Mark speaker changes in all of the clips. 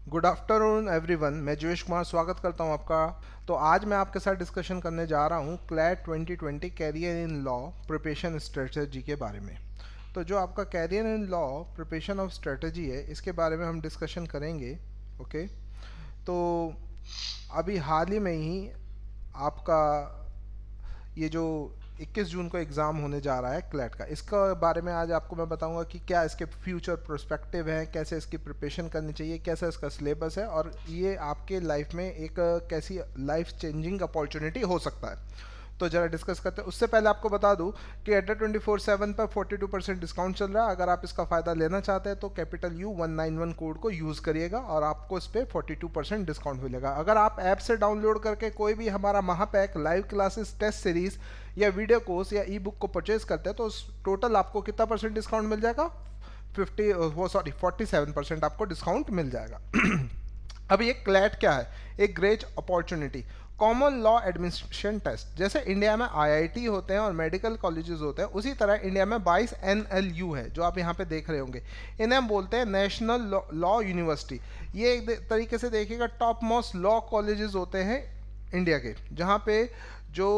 Speaker 1: Good afternoon everyone. मैं जोश कुमार स्वागत करता हूं आपका। तो आज मैं आपके साथ डिस्कशन करने जा रहा हूं CLAT 2020 career in law preparation strategy के बारे में। तो जो आपका career in law preparation of strategy है, इसके बारे में हम डिस्कशन करेंगे। ओके। तो अभी हाल ही में ही आपका ये जो 21 जून को एग्ज़ाम होने जा रहा है क्लैट का, इसका बारे में आज आपको मैं बताऊंगा कि क्या इसके फ्यूचर प्रोस्पेक्टिव हैं, कैसे इसकी प्रिपरेशन करनी चाहिए, कैसा इसका सिलेबस है और ये आपके लाइफ में एक कैसी लाइफ चेंजिंग अपॉर्चुनिटी हो सकता है। तो ज़रा डिस्कस करते हैं। उससे पहले आपको बता दूं कि एड्डा 24/7 पर 42% डिस्काउंट चल रहा है। अगर आप इसका फ़ायदा लेना चाहते हैं तो कैपिटल U191 कोड को यूज़ करिएगा और आपको इस पर 42% डिस्काउंट मिलेगा। अगर आप ऐप से डाउनलोड करके कोई भी हमारा महापैक लाइव क्लासेस टेस्ट सीरीज़ या वीडियो कोर्स या ई बुक को परचेज करते हैं तो टोटल आपको कितना परसेंट डिस्काउंट मिल जाएगा? 47% आपको डिस्काउंट मिल जाएगा। अब ये क्लैट क्या है? एक great opportunity common law admission test. जैसे इंडिया में आईआईटी होते हैं और मेडिकल कॉलेजेस होते हैं, उसी तरह इंडिया में 22 एनएलयू है जो आप यहाँ पे देख रहे होंगे। इन्हें हम बोलते हैं नेशनल लॉ यूनिवर्सिटी। ये एक तरीके से देखिएगा टॉप मोस्ट लॉ कॉलेजेस होते हैं इंडिया के, जहाँ पे जो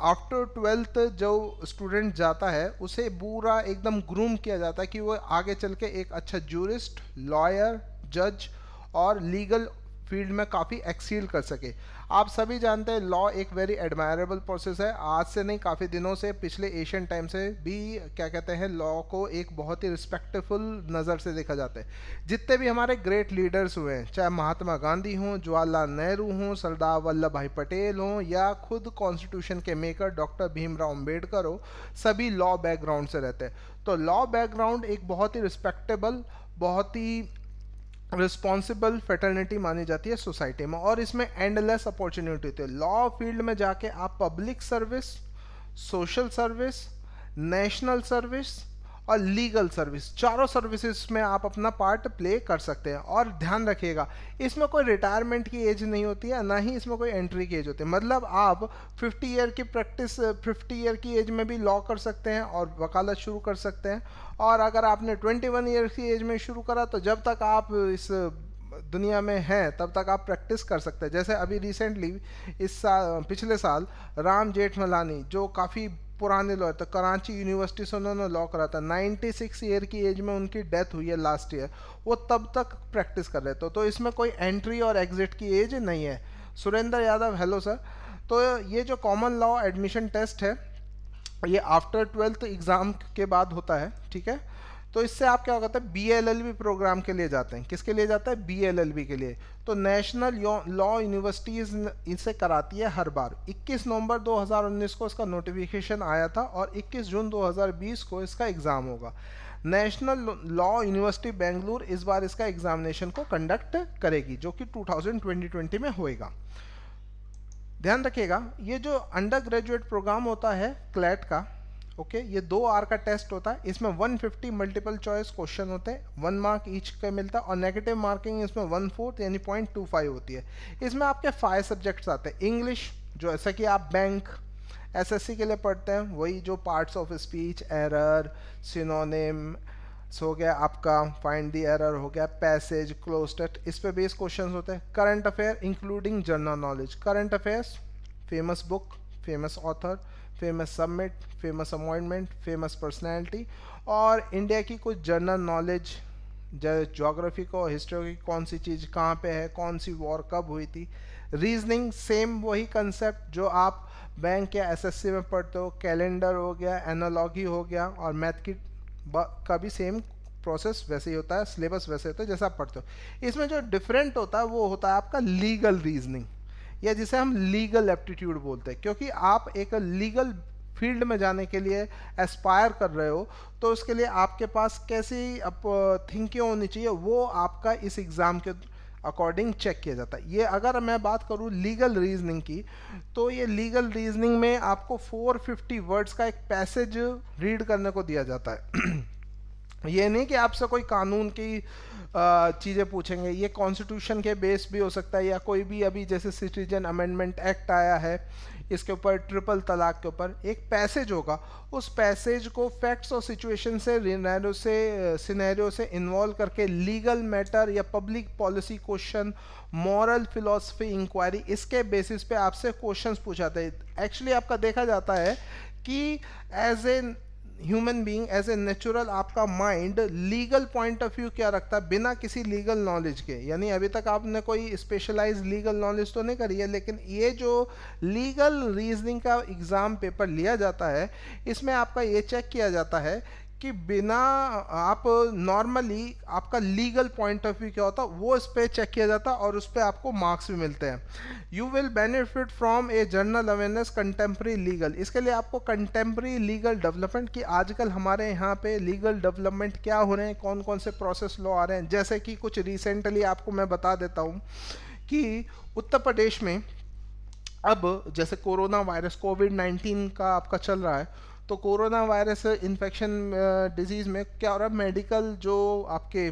Speaker 1: आफ्टर 12th जो स्टूडेंट जाता है उसे पूरा एकदम ग्रूम किया जाता है कि वो आगे चल के एक अच्छा जूरिस्ट, लॉयर, जज और लीगल फील्ड में काफ़ी एक्सील कर सके। आप सभी जानते हैं लॉ एक वेरी एडमायरेबल प्रोसेस है। आज से नहीं, काफ़ी दिनों से, पिछले एशियन टाइम से भी क्या कहते हैं, लॉ को एक बहुत ही रिस्पेक्टफुल नज़र से देखा जाता है। जितने भी हमारे ग्रेट लीडर्स हुए हैं, चाहे महात्मा गांधी हों, जवाहरलाल नेहरू हों, सरदार वल्लभ भाई पटेल हों या खुद कॉन्स्टिट्यूशन के मेकर डॉक्टर भीमराव अम्बेडकर हो, सभी लॉ बैकग्राउंड से रहते हैं। तो लॉ बैकग्राउंड एक बहुत ही रिस्पेक्टेबल, बहुत ही रिस्पॉन्सिबल फेटर्निटी मानी जाती है सोसाइटी में, और इसमें एंडलेस अपॉर्चुनिटी होती है। लॉ फील्ड में जाके आप public service, social service, national service और लीगल सर्विस, चारों सर्विसेज में आप अपना पार्ट प्ले कर सकते हैं। और ध्यान रखिएगा, इसमें कोई रिटायरमेंट की एज नहीं होती है, ना ही इसमें कोई एंट्री की एज होती है। मतलब आप 50 ईयर की एज में भी लॉ कर सकते हैं और वकालत शुरू कर सकते हैं। और अगर आपने 21 ईयर की एज में शुरू करा तो जब तक आप इस दुनिया में हैं तब तक आप प्रैक्टिस कर सकते हैं। जैसे अभी रिसेंटली इस साल, पिछले साल राम जेठमलानी जो काफ़ी पुराने लॉ, तो कराची यूनिवर्सिटी से उन्होंने लॉ करा था। 96 ईयर की एज में उनकी डेथ हुई है लास्ट ईयर। वो तब तक प्रैक्टिस कर रहे थे। तो इसमें कोई एंट्री और एग्जिट की एज नहीं है। Surendra Yadav, hello sir. तो ये जो कॉमन लॉ एडमिशन टेस्ट है, ये आफ्टर 12th एग्ज़ाम के बाद होता है, ठीक है। तो इससे आप क्या होता है, BLLB प्रोग्राम के लिए जाते हैं। किसके लिए जाता है? BLLB के लिए। तो नेशनल लॉ यूनिवर्सिटीज़ इसे कराती है हर बार। 21 नवंबर 2019 को इसका नोटिफिकेशन आया था और 21 जून 2020 को इसका एग्ज़ाम होगा। नेशनल लॉ यूनिवर्सिटी बेंगलुरु इस बार इसका एग्जामिनेशन को कंडक्ट करेगी, जो कि 2020 में होएगा। ध्यान रखिएगा, ये जो अंडर ग्रेजुएट प्रोग्राम होता है क्लैट का, ओके, ये 2 आर का टेस्ट होता है। इसमें 150 मल्टीपल चॉइस क्वेश्चन होते हैं, 1 मार्क ईच का मिलता है और नेगेटिव मार्किंग इसमें 1/4 यानी 0.25 होती है। इसमें आपके 5 सब्जेक्ट्स आते हैं। इंग्लिश, जो ऐसा कि आप बैंक, SSC के लिए पढ़ते हैं, वही जो parts of speech, error, synonym हो गया, आपका फाइंड द एरर हो गया, पैसेज, क्लोज टेक्स्ट, इस पे बेस क्वेश्चंस होते हैं। Current affair including general knowledge, current affairs, famous book, famous author, famous submit, famous appointment, famous personality, और इंडिया की कुछ जनरल नॉलेज, ज्योग्राफी को, हिस्ट्री की कौन सी चीज़ कहाँ पे है, कौन सी वॉर कब हुई थी। रीजनिंग सेम वही कंसेप्ट जो आप बैंक या SSC में पढ़ते हो, कैलेंडर हो गया, एनालॉगी हो गया, और मैथ की का भी सेम प्रोसेस वैसे ही होता है, सिलेबस वैसे होता है जैसा आप पढ़ते हो। इसमें जो डिफरेंट होता है वो होता है आपका लीगल रीजनिंग, या जिसे हम लीगल एप्टीट्यूड बोलते हैं। क्योंकि आप एक लीगल फील्ड में जाने के लिए एस्पायर कर रहे हो, तो उसके लिए आपके पास कैसी थिंकिंग होनी चाहिए, वो आपका इस एग्ज़ाम के अकॉर्डिंग चेक किया जाता है। ये अगर मैं बात करूँ लीगल रीजनिंग की, तो ये लीगल रीजनिंग में आपको 450 वर्ड्स का एक पैसेज रीड करने को दिया जाता है। ये नहीं कि आपसे कोई कानून की चीज़ें पूछेंगे, ये कॉन्स्टिट्यूशन के बेस भी हो सकता है, या कोई भी अभी जैसे सिटीजन अमेंडमेंट एक्ट आया है इसके ऊपर, ट्रिपल तलाक के ऊपर एक पैसेज होगा, उस पैसेज को फैक्ट्स और सिचुएशन से सिनेरियो से इन्वॉल्व करके लीगल मैटर या public policy question, moral philosophy inquiry, इसके बेसिस पे आपसे क्वेश्चंस पूछाते हैं। एक्चुअली आपका देखा जाता है कि as a human being, as a natural, आपका mind legal point of view क्या रखता है बिना किसी लीगल नॉलेज के। यानी अभी तक आपने कोई स्पेशलाइज लीगल नॉलेज तो नहीं करी है, लेकिन ये जो लीगल रीजनिंग का एग्ज़ाम पेपर लिया जाता है, इसमें आपका ये चेक किया जाता है कि बिना आप नॉर्मली आपका लीगल पॉइंट ऑफ व्यू क्या होता है वो इस पे चेक किया जाता है, और उस पर आपको मार्क्स भी मिलते हैं। You will benefit from a general awareness contemporary legal, इसके लिए आपको कंटेम्प्रेरी लीगल डेवलपमेंट की आजकल हमारे यहाँ पे लीगल डेवलपमेंट क्या हो रहे हैं, कौन कौन से प्रोसेस लॉ आ रहे हैं। जैसे कि कुछ रिसेंटली आपको मैं बता देता हूँ कि उत्तर प्रदेश में अब जैसे कोरोना वायरस कोविड-19 का आपका चल रहा है, तो कोरोना वायरस इन्फेक्शन डिजीज़ में क्या हो रहा है, मेडिकल जो आपके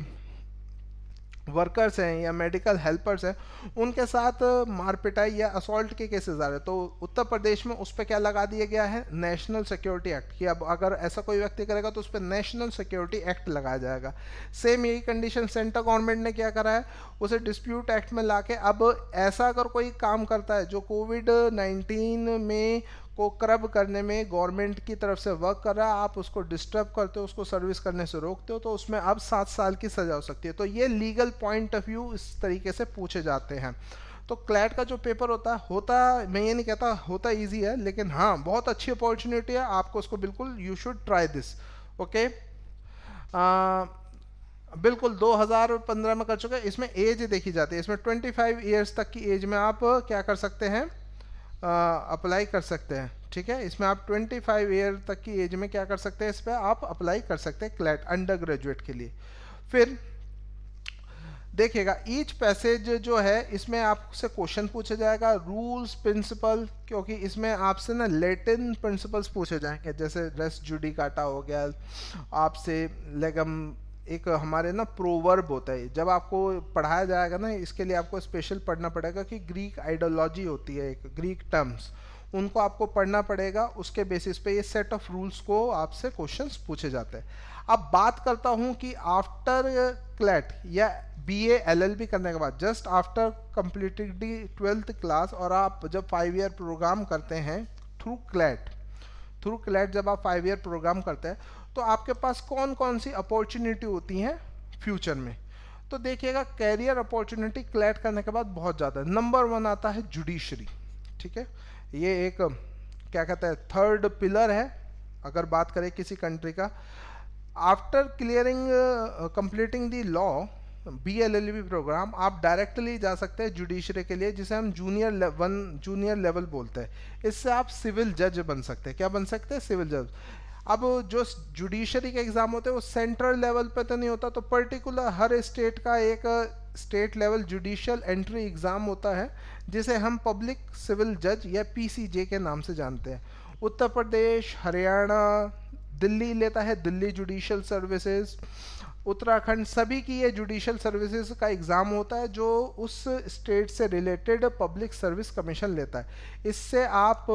Speaker 1: वर्कर्स हैं या मेडिकल हेल्पर्स हैं उनके साथ मारपिटाई या असॉल्ट के केसेस आ रहे हैं। तो उत्तर प्रदेश में उस पर क्या लगा दिया गया है, नेशनल सिक्योरिटी एक्ट, कि अब अगर ऐसा कोई व्यक्ति करेगा तो उस पर नेशनल सिक्योरिटी एक्ट लगाया जाएगा। सेम यही कंडीशन सेंट्रल गवर्नमेंट ने क्या करा है, उसे डिस्प्यूट एक्ट में लाके अब ऐसा अगर कोई काम करता है जो कोविड-19 में को कर्ब करने में गवर्नमेंट की तरफ से वर्क कर रहा है, आप उसको डिस्टर्ब करते हो, उसको सर्विस करने से रोकते हो, तो उसमें अब 7 साल की सज़ा हो सकती है। तो ये लीगल पॉइंट ऑफ व्यू इस तरीके से पूछे जाते हैं। तो क्लैट का जो पेपर होता मैं ये नहीं कहता होता ईजी है, लेकिन हाँ बहुत अच्छी अपॉर्चुनिटी है, आपको उसको बिल्कुल you should try this. Okay, बिल्कुल 2015 में कर चुके हैं। इसमें एज देखी जाती है, इसमें 25 ईयर्स तक की एज में आप क्या कर सकते हैं, अप्लाई कर सकते हैं। ठीक है, इसमें आप 25 ईयर तक की एज में क्या कर सकते हैं, इस पर आप अप्लाई कर सकते हैं क्लैट अंडर ग्रेजुएट के लिए। फिर देखिएगा ईच पैसेज जो है इसमें आपसे क्वेश्चन पूछा जाएगा, रूल्स प्रिंसिपल, क्योंकि इसमें आपसे ना लैटिन प्रिंसिपल्स पूछे जाएंगे, जैसे रेस जुडिकाटा हो गया, आपसे लेगम, एक हमारे ना प्रोवर्ब होता है, जब आपको पढ़ाया जाएगा ना इसके लिए आपको स्पेशल पढ़ना पड़ेगा कि ग्रीक आइडियोलॉजी होती है, एक ग्रीक टर्म्स, उनको आपको पढ़ना पड़ेगा, उसके बेसिस पे ये सेट ऑफ रूल्स को आपसे क्वेश्चंस पूछे जाते हैं। अब बात करता हूँ कि आफ्टर क्लैट या बीए एलएलबी करने के बाद, जस्ट आफ्टर कंप्लीटिंग दी 12th क्लास, और आप जब 5 ईयर प्रोग्राम करते हैं थ्रू क्लैट जब आप 5 ईयर प्रोग्राम करते हैं, तो आपके पास कौन कौन सी अपॉर्चुनिटी होती हैं फ्यूचर में। तो देखिएगा कैरियर अपॉर्चुनिटी क्लैट करने के बाद बहुत ज़्यादा। नंबर 1 आता है जुडिशरी। ठीक है, ये एक क्या कहते हैं थर्ड पिलर है अगर बात करें किसी कंट्री का। After clearing completing the law BLLB programme, आप डायरेक्टली जा सकते हैं जुडिशरी के लिए, जिसे हम जूनियर लेवल बोलते हैं। इससे आप सिविल जज बन सकते हैं। क्या बन सकते हैं, सिविल जज। अब जो जुडिशरी के एग्ज़ाम होते हैं वो सेंट्रल लेवल पे तो नहीं होता, तो पर्टिकुलर हर स्टेट का एक state level judicial entry exam होता है, जिसे हम पब्लिक सिविल जज या पीसीजे के नाम से जानते हैं। उत्तर प्रदेश, हरियाणा, दिल्ली लेता है दिल्ली जुडिशियल सर्विसेज, उत्तराखंड, सभी की ये जुडिशियल सर्विसेज का एग्ज़ाम होता है जो उस स्टेट से रिलेटेड पब्लिक सर्विस कमीशन लेता है। इससे आप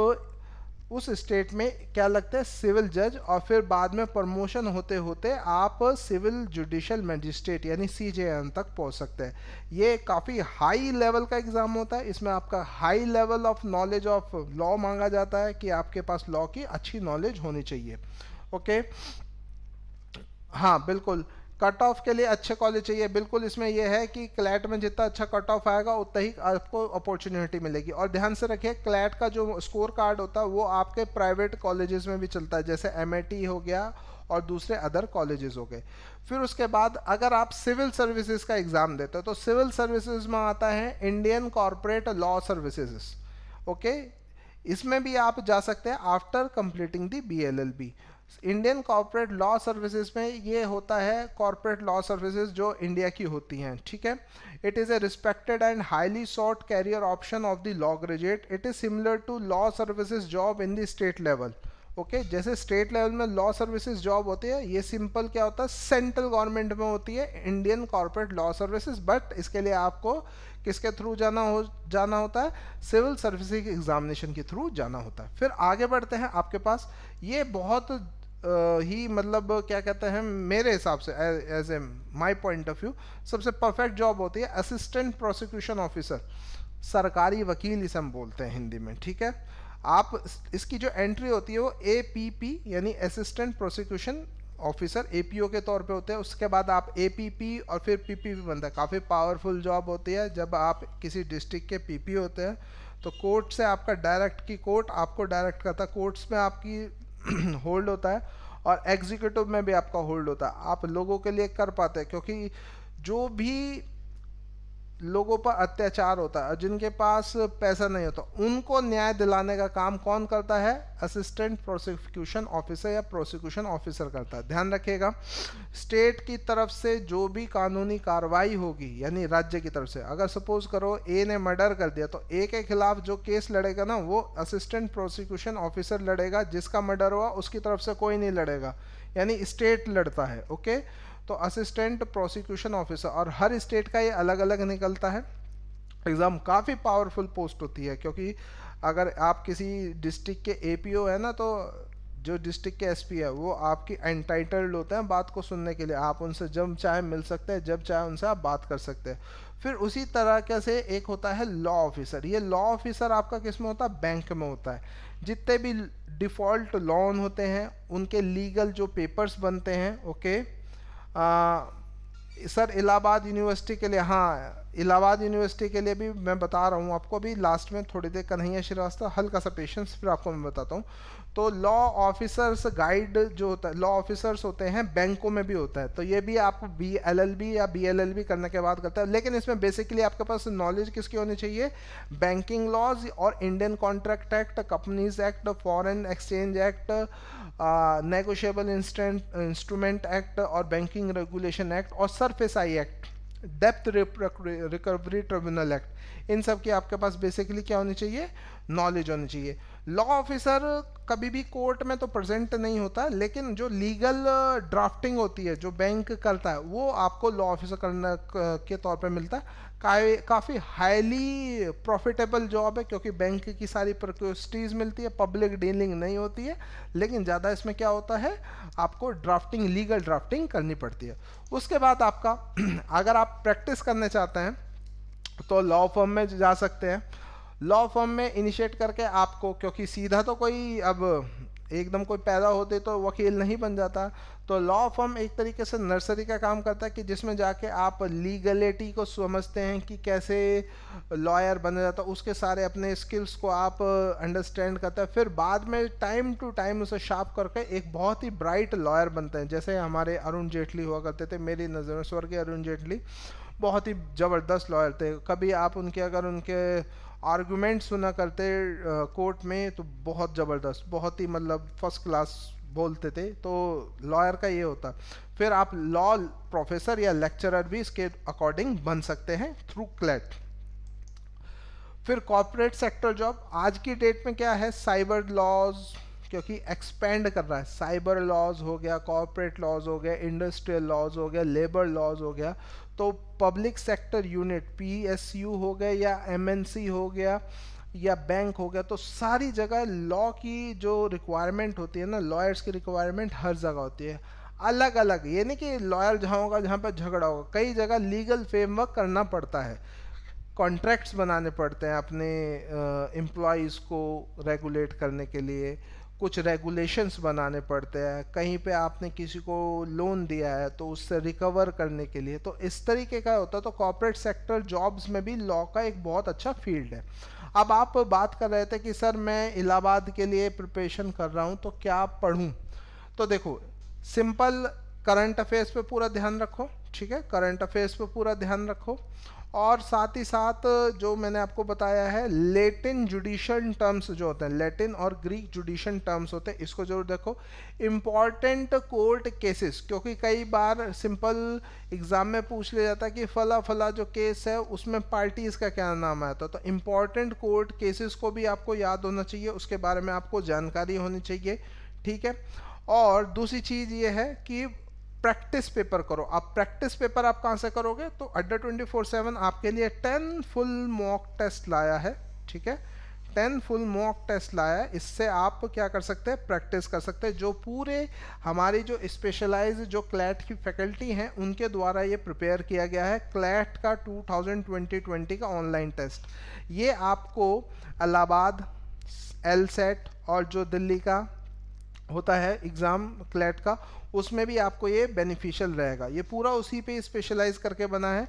Speaker 1: उस स्टेट में क्या लगता है, सिविल जज, और फिर बाद में प्रमोशन होते होते आप सिविल जुडिशियल मजिस्ट्रेट यानी सीजेएम तक पहुंच सकते हैं। ये काफ़ी हाई लेवल का एग्ज़ाम होता है, इसमें आपका high level of knowledge of law मांगा जाता है कि आपके पास लॉ की अच्छी नॉलेज होनी चाहिए। ओके, हाँ बिल्कुल, कट ऑफ के लिए अच्छे कॉलेज चाहिए। बिल्कुल, इसमें यह है कि क्लैट में जितना अच्छा कट ऑफ आएगा उतना ही आपको अपॉर्चुनिटी मिलेगी। और ध्यान से रखिए क्लैट का जो स्कोर कार्ड होता है वो आपके प्राइवेट कॉलेजेस में भी चलता है, जैसे एमआईटी हो गया और दूसरे अदर कॉलेजेस हो गए। फिर उसके बाद अगर आप सिविल सर्विसेज का एग्ज़ाम देते हो तो सिविल सर्विसेज में आता है Indian corporate law services. Okay, इसमें भी आप जा सकते हैं after completing the BLLB. Indian corporate law services में ये होता है कॉर्पोरेट लॉ सर्विसेज जो इंडिया की होती हैं। ठीक है, it is a respected and highly sought career option of the law graduate. It is similar to law services job in the state level. Okay. जैसे स्टेट लेवल में law services job होती है, ये सिंपल क्या होता है, central government में होती है, Indian corporate law services, but इसके लिए आपको किसके थ्रू जाना होता है, सिविल सर्विसेज एग्जामिनेशन के थ्रू जाना होता है। फिर आगे बढ़ते हैं, आपके पास ये बहुत ही मतलब क्या कहते हैं, मेरे हिसाब से as a my point of view सबसे परफेक्ट जॉब होती है असिस्टेंट प्रोसिक्यूशन ऑफिसर, सरकारी वकील इसे हम बोलते हैं हिंदी में, ठीक है। आप इसकी जो एंट्री होती है वो APP यानी असिस्टेंट प्रोसिक्यूशन ऑफिसर APO के तौर पे होते हैं। उसके बाद आप APP और फिर PPP बनता है। काफ़ी पावरफुल जॉब होती है। जब आप किसी डिस्ट्रिक्ट के PP होते हैं तो कोर्ट से आपका डायरेक्ट की कोर्ट आपको डायरेक्ट करता है, कोर्ट्स में आपकी होल्ड होता है और एग्जीक्यूटिव में भी आपका होल्ड होता है। आप लोगों के लिए कर पाते हैं, क्योंकि जो भी लोगों पर अत्याचार होता है और जिनके पास पैसा नहीं होता उनको न्याय दिलाने का काम कौन करता है, असिस्टेंट प्रोसिक्यूशन ऑफिसर या प्रोसिक्यूशन ऑफिसर करता है। ध्यान रखिएगा, स्टेट की तरफ से जो भी कानूनी कार्रवाई होगी, यानी राज्य की तरफ से, अगर सपोज करो ए ने मर्डर कर दिया तो ए के खिलाफ जो केस लड़ेगा ना वो असिस्टेंट प्रोसिक्यूशन ऑफिसर लड़ेगा, जिसका मर्डर हुआ उसकी तरफ से कोई नहीं लड़ेगा, यानी स्टेट लड़ता है। ओके, तो असिस्टेंट प्रोसिक्यूशन ऑफिसर, और हर स्टेट का ये अलग अलग निकलता है एग्ज़ाम। काफ़ी पावरफुल पोस्ट होती है, क्योंकि अगर आप किसी डिस्ट्रिक्ट के APO है ना, तो जो डिस्ट्रिक्ट के SP है वो आपकी एंटाइटल्ड होते हैं बात को सुनने के लिए। आप उनसे जब चाहे मिल सकते हैं, जब चाहे उनसे आप बात कर सकते हैं। फिर उसी तरह से एक होता है लॉ ऑफिसर। ये लॉ ऑफिसर आपका किस में होता है, बैंक में होता है। जितने भी डिफ़ॉल्ट लोन होते हैं उनके लीगल जो पेपर्स बनते हैं, ओके। सर इलाहाबाद यूनिवर्सिटी के लिए, हाँ इलाहाबाद यूनिवर्सिटी के लिए भी मैं बता रहा हूँ आपको, अभी लास्ट में थोड़ी देर कन्हैया श्रीवास्तव, हल्का सा पेशेंस, फिर आपको मैं बताता हूँ। तो लॉ ऑफिसर्स गाइड जो होता है, लॉ ऑफिसर्स होते हैं बैंकों में भी होता है, तो ये भी आप BLLB या BLLB करने के बाद करता है। लेकिन इसमें बेसिकली आपके पास नॉलेज किसकी होनी चाहिए, बैंकिंग लॉज और Indian contract act, companies act, foreign exchange act, negotiable instrument act और बैंकिंग रेगुलेशन एक्ट और SURF-SI एक्ट, डेप्थ रिकवरी ट्रिब्यूनल एक्ट, इन सब की आपके पास बेसिकली क्या होनी चाहिए, नॉलेज होनी चाहिए। लॉ ऑफिसर कभी भी कोर्ट में तो प्रेजेंट नहीं होता, लेकिन जो लीगल ड्राफ्टिंग होती है जो बैंक करता है वो आपको लॉ ऑफिसर करने के तौर पे मिलता है। काफ़ी हाईली प्रॉफिटेबल जॉब है, क्योंकि बैंक की सारी प्रोक्योसिटीज़ मिलती है, पब्लिक डीलिंग नहीं होती है, लेकिन ज़्यादा इसमें क्या होता है, आपको ड्राफ्टिंग, लीगल ड्राफ्टिंग करनी पड़ती है। उसके बाद आपका अगर आप प्रैक्टिस करना चाहते हैं तो लॉ फर्म में जा सकते हैं। लॉ फर्म में इनिशिएट करके आपको, क्योंकि सीधा तो कोई अब एकदम कोई पैदा होते तो वकील नहीं बन जाता, तो लॉ फर्म एक तरीके से नर्सरी का काम करता है कि जिसमें जाके आप लीगलिटी को समझते हैं कि कैसे लॉयर बना जाता है, उसके सारे अपने स्किल्स को आप अंडरस्टैंड करते हैं, फिर बाद में टाइम टू टाइम उसे शार्प करके एक बहुत ही ब्राइट लॉयर बनते हैं। जैसे हमारे अरुण जेटली हुआ करते थे, मेरी नज़र में स्वर्गीय अरुण जेटली बहुत ही ज़बरदस्त लॉयर थे। कभी आप उनके अगर उनके आर्गुमेंट सुना करते कोर्ट में तो बहुत ज़बरदस्त, बहुत ही मतलब फर्स्ट क्लास बोलते थे। तो लॉयर का ये होता। फिर आप लॉ प्रोफेसर या लेक्चरर भी इसके अकॉर्डिंग बन सकते हैं थ्रू क्लेट। फिर कॉर्पोरेट सेक्टर जॉब आज की डेट में क्या है, साइबर लॉज, क्योंकि एक्सपेंड कर रहा है, साइबर लॉज हो गया, कॉर्पोरेट लॉज हो गया, इंडस्ट्रियल लॉज हो गया, लेबर लॉज हो गया, तो पब्लिक सेक्टर यूनिट PSU हो गया या MNC हो गया या बैंक हो गया, तो सारी जगह लॉ की जो रिक्वायरमेंट होती है ना, लॉयर्स की रिक्वायरमेंट हर जगह होती है अलग अलग। ये नहीं कि लॉयर जहाँ होगा जहाँ पर झगड़ा होगा, कई जगह लीगल फ्रेमवर्क करना पड़ता है, कॉन्ट्रैक्ट्स बनाने पड़ते हैं अपने एम्प्लॉयज़ को रेगुलेट करने के लिए, कुछ रेगुलेशंस बनाने पड़ते हैं, कहीं पे आपने किसी को लोन दिया है तो उससे रिकवर करने के लिए, तो इस तरीके का होता है। तो कॉर्पोरेट सेक्टर जॉब्स में भी लॉ का एक बहुत अच्छा फील्ड है। अब आप बात कर रहे थे कि सर मैं इलाहाबाद के लिए प्रिपरेशन कर रहा हूँ तो क्या पढ़ूँ, तो देखो सिंपल करंट अफेयर्स पे पूरा ध्यान रखो, ठीक है, करंट अफेयर्स पे पूरा ध्यान रखो, और साथ ही साथ जो मैंने आपको बताया है लैटिन जुडिशियल टर्म्स जो होते हैं, लैटिन और ग्रीक जुडिशियल टर्म्स होते हैं, इसको जरूर देखो। इम्पॉर्टेंट कोर्ट केसेस, क्योंकि कई बार सिंपल एग्जाम में पूछ लिया जाता है कि फला फला जो केस है उसमें पार्टीज़ का क्या नाम आता है, तो इम्पॉर्टेंट कोर्ट केसेस को भी आपको याद होना चाहिए, उसके बारे में आपको जानकारी होनी चाहिए, ठीक है। और दूसरी चीज़ ये है कि प्रैक्टिस पेपर करो। आप प्रैक्टिस पेपर आप कहाँ से करोगे, तो अड्डा 24/7 आपके लिए 10 फुल मॉक टेस्ट लाया है, ठीक है। 10 फुल मॉक टेस्ट लाया है, इससे आप क्या कर सकते हैं, प्रैक्टिस कर सकते हैं। जो पूरे हमारी जो स्पेशलाइज जो क्लैट की फैकल्टी हैं उनके द्वारा ये प्रिपेयर किया गया है, क्लैट का 2020 का ऑनलाइन टेस्ट। ये आपको इलाहाबाद, एलसेट और जो दिल्ली का होता है एग्ज़ाम क्लैट का, उसमें भी आपको ये बेनिफिशियल रहेगा। ये पूरा उसी पे स्पेशलाइज करके बना है